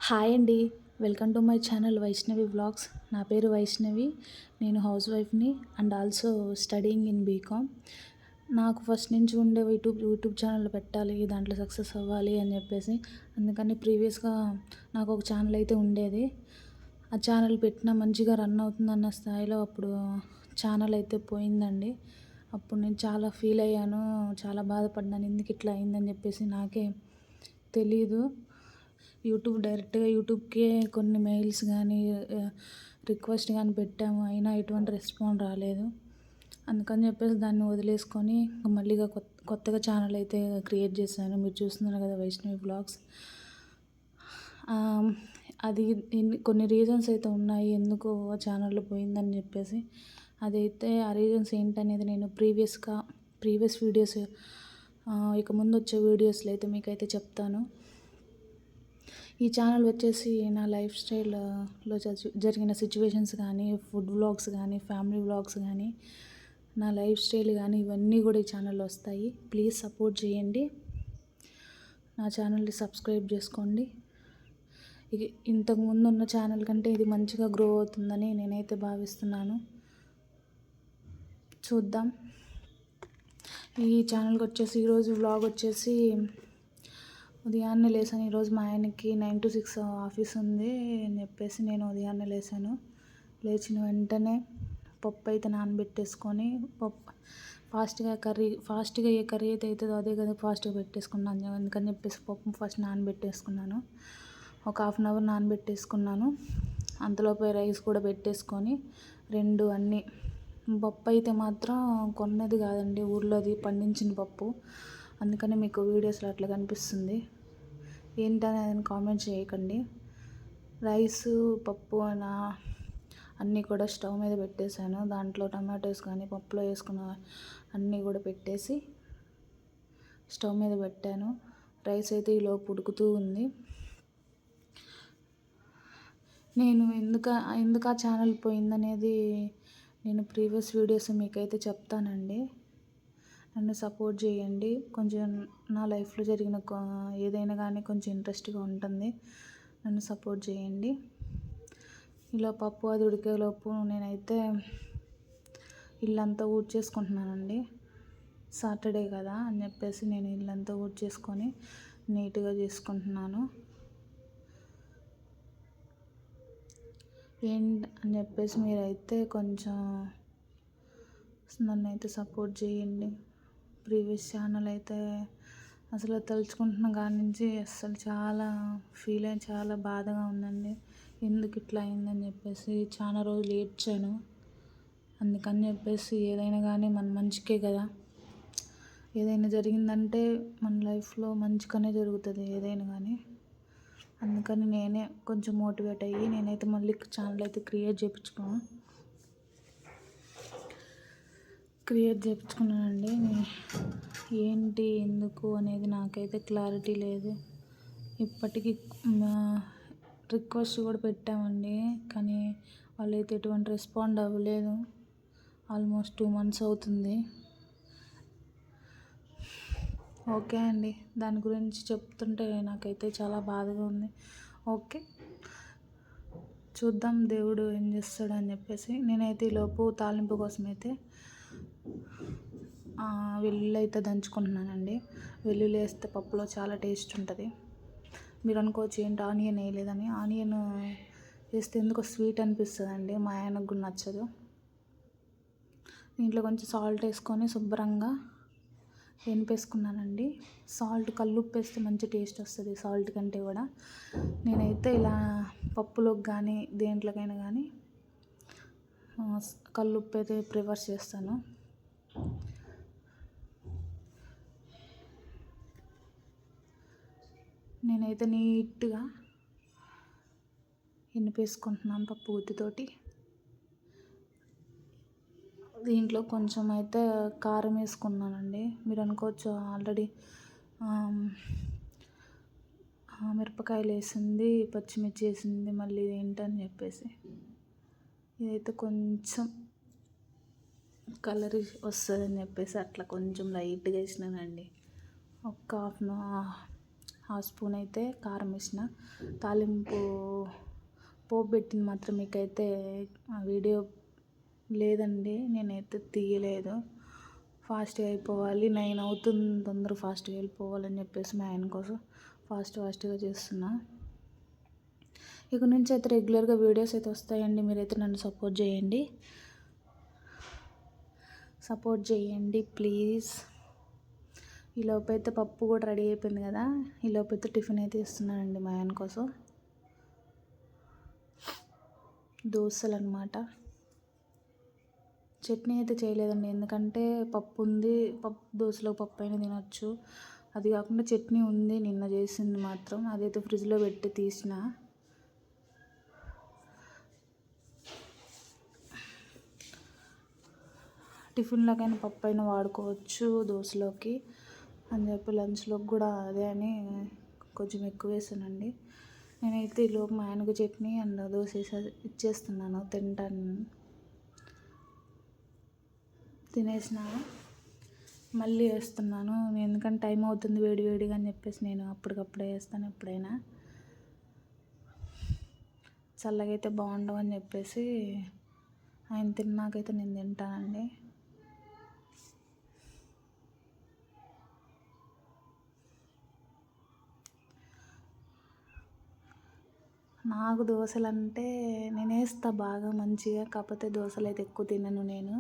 Hi అండి. Welcome to my channel Vaishnavi vlogs. నా పేరు వైష్ణవి. నేను హౌస్ వైఫ్‌ని and also studying in BCom. నాకు ఫస్ట్ నుంచి ఉండే యూట్యూబ్ ఛానల్ పెట్టాలి, దాంట్లో సక్సెస్ అవ్వాలి అని చెప్పేసి. అందుకని ప్రీవియస్‌గా నాకు ఒక ఛానల్ అయితే ఉండేది. ఆ ఛానల్ పెట్టినా మంచిగా రన్ అవుతుందన్న స్థాయిలో అప్పుడు ఛానల్ అయితే పోయిందండి. అప్పుడు నేను చాలా ఫీల్ అయ్యాను. చాలా బాధపడ్డాను. ఎందుకు ఇట్లా అయిందని చెప్పేసి నాకే తెలీదు. డైరెక్ట్‌గా యూట్యూబ్‌కే కొన్ని మెయిల్స్ గానీ, రిక్వెస్ట్ గానీ పెట్టాము. అయినా ఎటువంటి రెస్పాండ్ రాలేదు. అందుకని చెప్పేసి దాన్ని వదిలేసుకొని మళ్ళీగా కొత్తగా ఛానల్ అయితే క్రియేట్ చేశాను. మీరు చూస్తున్నారు కదా, వైష్ణవి వ్లాగ్స్. అది కొన్ని రీజన్స్ అయితే ఉన్నాయి ఎందుకు ఛానల్ పోయిందని చెప్పేసి. అదైతే ఆ రీజన్స్ ఏంటనేది నేను ప్రీవియస్ వీడియోస్, ఇక ముందు వచ్చే వీడియోస్‌లో అయితే మీకైతే చెప్తాను. ఈ ఛానల్ వచ్చేసి నా లైఫ్ స్టైల్‌లో జరిగిన సిట్యుయేషన్స్ కానీ, ఫుడ్ వ్లాగ్స్ కానీ, ఫ్యామిలీ వ్లాగ్స్ కానీ, నా లైఫ్ స్టైల్ కానీ ఇవన్నీ కూడా ఈ ఛానల్‌లో వస్తాయి. ప్లీజ్ సపోర్ట్ చేయండి. నా ఛానల్ని సబ్స్క్రైబ్ చేసుకోండి. ఇది ఇంతకుముందు ఉన్న ఛానల్ కంటే ఇది మంచిగా గ్రో అవుతుందని నేనైతే భావిస్తున్నాను. చూద్దాం. ఈ ఛానల్కి వచ్చేసి ఈరోజు వ్లాగ్ వచ్చేసి ఉదయాన్నే లేసాను. ఈరోజు మా ఆయనకి 9 to 6 ఆఫీస్ ఉంది అని చెప్పేసి నేను ఉదయాన్నే లేసాను. లేచిన వెంటనే పప్పు అయితే నానబెట్టేసుకొని, ఫాస్ట్గా ఏ కర్రీ అయితే అవుతుందో అదే కదా ఫాస్ట్గా పెట్టేసుకున్నాను. అందుకని చెప్పేసి పప్పు ఫస్ట్ నానబెట్టేసుకున్నాను. ఒక 1/2 అవర్ నానబెట్టేసుకున్నాను. అంతలోపే రైస్ కూడా పెట్టేసుకొని అన్నీ. పప్పు అయితే మాత్రం కొన్నది కాదండి, ఊర్లోది పండించిన పప్పు. అందుకని మీకు వీడియోస్లో అట్లా కనిపిస్తుంది. ఏంటనేది కామెంట్ చేయకండి. రైసు, పప్పు అన్నీ కూడా స్టవ్ మీద పెట్టేశాను. దాంట్లో టమాటోస్ కానీ, పప్పులో వేసుకున్న అన్నీ కూడా పెట్టేసి స్టవ్ మీద పెట్టాను. రైస్ అయితే ఈలోపు ఉడుకుతూ ఉంది. నేను ఎందుకు ఆ ఛానల్ పోయిందనేది నేను ప్రీవియస్ వీడియోస్ మీకైతే చెప్తానండి. నన్ను సపోర్ట్ చేయండి. కొంచెం నా లైఫ్లో జరిగిన ఏదైనా కానీ కొంచెం ఇంట్రెస్ట్గా ఉంటుంది. నన్ను సపోర్ట్ చేయండి. ఇలా పప్పు అది ఉడికేలోపు నేనైతే ఇల్లంతా ఊడ్చేసుకుంటున్నానండి. సాటర్డే కదా అని చెప్పేసి నేను ఇల్లంతా ఊడ్చేసుకొని నీట్గా చేసుకుంటున్నాను. అని చెప్పేసి మీరైతే కొంచెం నన్నైతే సపోర్ట్ చేయండి. ప్రీవియస్ ఛానల్ అయితే అసలు తలుచుకుంటున్న కాడి నుంచి అసలు చాలా ఫీల్ అయ్యి చాలా బాధగా ఉందండి. ఎందుకు ఇట్లా అయిందని చెప్పేసి చాలా రోజులు ఏడ్చాను. అందుకని చెప్పేసి ఏదైనా కానీ మన మంచికే కదా. ఏదైనా జరిగిందంటే మన లైఫ్లో మంచిగానే జరుగుతుంది ఏదైనా కానీ. అందుకని నేనే కొంచెం మోటివేట్ అయ్యి నేనైతే మళ్ళీ ఛానల్ అయితే క్రియేట్ చేయించుకున్నానండి. ఏంటి ఎందుకు అనేది నాకైతే క్లారిటీ లేదు. ఇప్పటికీ రిక్వెస్ట్ కూడా పెట్టామండి, కానీ వాళ్ళైతే ఎటువంటి రెస్పాండ్ అవ్వలేదు. ఆల్మోస్ట్ 2 months అవుతుంది. ఓకే అండి, దాని గురించి చెప్తుంటే నాకైతే చాలా బాధగా ఉంది. ఓకే, చూద్దాం దేవుడు ఏం చేస్తాడు అని చెప్పేసి నేనైతే ఈలోపు తాలింపు కోసం అయితే వెల్లుల్లి అయితే దంచుకుంటున్నానండి. వెల్లుల్లి వేస్తే పప్పులో చాలా టేస్ట్ ఉంటుంది. మీరు అనుకోవచ్చు ఏంటి ఆనియన్ వేయలేదని. ఆనియన్ వేస్తే ఎందుకో స్వీట్ అనిపిస్తుందండి, మా ఆయనకు కూడా నచ్చదు. దీంట్లో కొంచెం సాల్ట్ వేసుకొని శుభ్రంగా వేసుకున్నానండి. కల్లుప్పు వేస్తే మంచి టేస్ట్ వస్తుంది సాల్ట్ కంటే కూడా. నేనైతే ఇలా పప్పులోకి కానీ దేంట్లోకైనా కానీ కల్లుప్పు అయితే ప్రిఫర్ చేస్తాను. నేనైతే నీట్గా వేసుకుంటున్నాను పప్పు గుత్తితోటి. దీంట్లో కొంచెం అయితే కారం వేసుకున్నానండి. మీరు అనుకోవచ్చు ఆల్రెడీ మిరపకాయలు వేసింది, పచ్చిమిర్చి వేసింది, మళ్ళీ ఏంటని చెప్పేసి. ఇదైతే కొంచెం కలర్ వస్తుందని చెప్పేసి అట్లా కొంచెం లైట్గా వేసినానండి. ఒక హాఫ్ స్పూన్ అయితే కారం వేసిన. తాలింపు పోపు పెట్టింది మాత్రం మీకైతే ఆ వీడియో లేదండి, నేనైతే తీయలేదు. ఫాస్ట్గా అయిపోవాలి, 9 అవుతుంది, తొందరగా ఫాస్ట్గా వెళ్ళిపోవాలని చెప్పేసి మా ఆయన కోసం ఫాస్ట్గా చేస్తున్నా. ఇక నుంచి అయితే రెగ్యులర్గా వీడియోస్ అయితే వస్తాయండి. మీరైతే నన్ను సపోర్ట్ చేయండి ప్లీజ్. ఈలోపు అయితే పప్పు కూడా రెడీ అయిపోయింది కదా. ఈలోపు అయితే టిఫిన్ అయితే ఇస్తున్నానండి మా ఆయన కోసం. దోశలు అన్నమాట. చట్నీ అయితే చేయలేదండి, ఎందుకంటే పప్పు ఉంది, దోశలో పప్పు అయినా తినొచ్చు. అది కాకుండా చట్నీ ఉంది, నిన్న చేసింది మాత్రం, అదైతే ఫ్రిడ్జ్లో పెట్టి తీసిన. టిఫిన్లోకైనా పప్పు అయినా వాడుకోవచ్చు దోశలోకి అని చెప్పి లంచ్లోకి కూడా అదే అని కొంచెం ఎక్కువ వేసానండి. నేనైతే ఈలోపు మా ఆయనకు చట్నీ అండ్ దోశ ఇచ్చేస్తున్నాను, తినేసిన. మళ్ళీ వేస్తున్నాను, ఎందుకంటే టైం అవుతుంది వేడిగా అని చెప్పేసి నేను అప్పటికప్పుడే వేస్తాను. ఎప్పుడైనా చల్లగా అయితే బాగుండవు అని చెప్పేసి ఆయన తిన్నాకైతే నేను తింటానండి. నాకు దోశలు అంటే నేను వేస్తా బాగా మంచిగా, కాకపోతే దోశలు అయితే ఎక్కువ తినను నేను.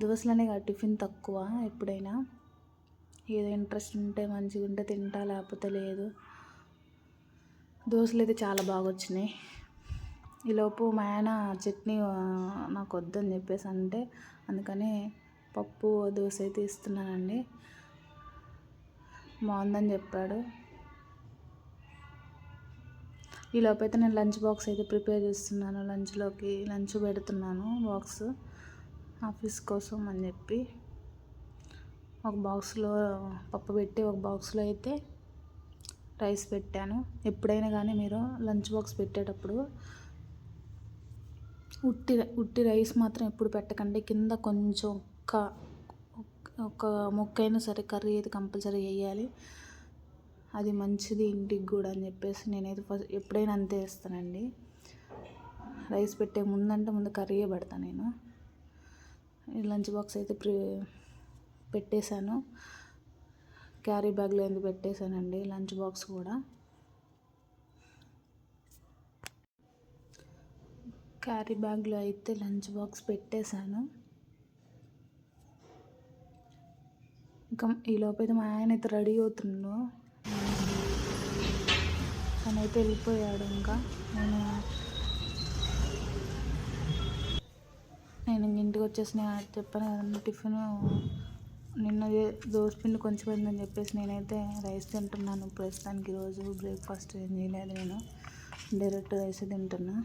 దోశలనే కాదు, టిఫిన్ తక్కువ. ఎప్పుడైనా ఏదో ఇంట్రెస్ట్ ఉంటే మంచిగా ఉంటే తింటా, లేకపోతే లేదు. దోశలు అయితే చాలా బాగా వచ్చినాయి. ఈలోపు మా ఆయన చట్నీ నాకు వద్దని చెప్పేసి అంటే అందుకని పప్పు దోశ అయితే ఇస్తున్నానండి. బాగుందని చెప్పాడు. ఈలోపు అయితే నేను లంచ్ బాక్స్ అయితే ప్రిపేర్ చేస్తున్నాను. లంచ్ పెడుతున్నాను బాక్స్ ఆఫీస్ కోసం అని చెప్పి. ఒక బాక్స్లో పప్పు పెట్టి ఒక బాక్స్లో అయితే రైస్ పెట్టాను. ఎప్పుడైనా కానీ మీరు లంచ్ బాక్స్ పెట్టేటప్పుడు ఉట్టి రైస్ మాత్రం ఎప్పుడు పెట్టకండి. కింద కొంచెం ఒక ముక్కైనా సరే కర్రీ అయితే కంపల్సరీ వేయాలి. అది మంచిది ఇంటికి కూడా అని చెప్పేసి నేనైతే ఎప్పుడైనా అంతే వేస్తానండి. రైస్ పెట్టే ముందు కర్రీయే పెడతాను నేను. లంచ్ బాక్స్ అయితే పెట్టేశాను. క్యారీ బ్యాగ్లో ఎందుకు పెట్టేశానండి లంచ్ బాక్స్ కూడా. క్యారీ బ్యాగ్లో అయితే లంచ్ బాక్స్ పెట్టేశాను. ఇంకా ఈలోపు అయితే మా ఆయన అయితే రెడీ అవుతున్నాడు. తనైతే వెళ్ళిపోయాడు. ఇంకా నేను ఇంటికి వచ్చేసి చెప్పాను కదండి, టిఫిన్ నిన్న దోసపిండి కొంచెం అయిందని చెప్పేసి నేనైతే రైస్ తింటున్నాను ప్రస్తుతానికి. ఈరోజు బ్రేక్ఫాస్ట్ ఏం చేయలేదు, నేను డైరెక్ట్ రైస్ తింటున్నా.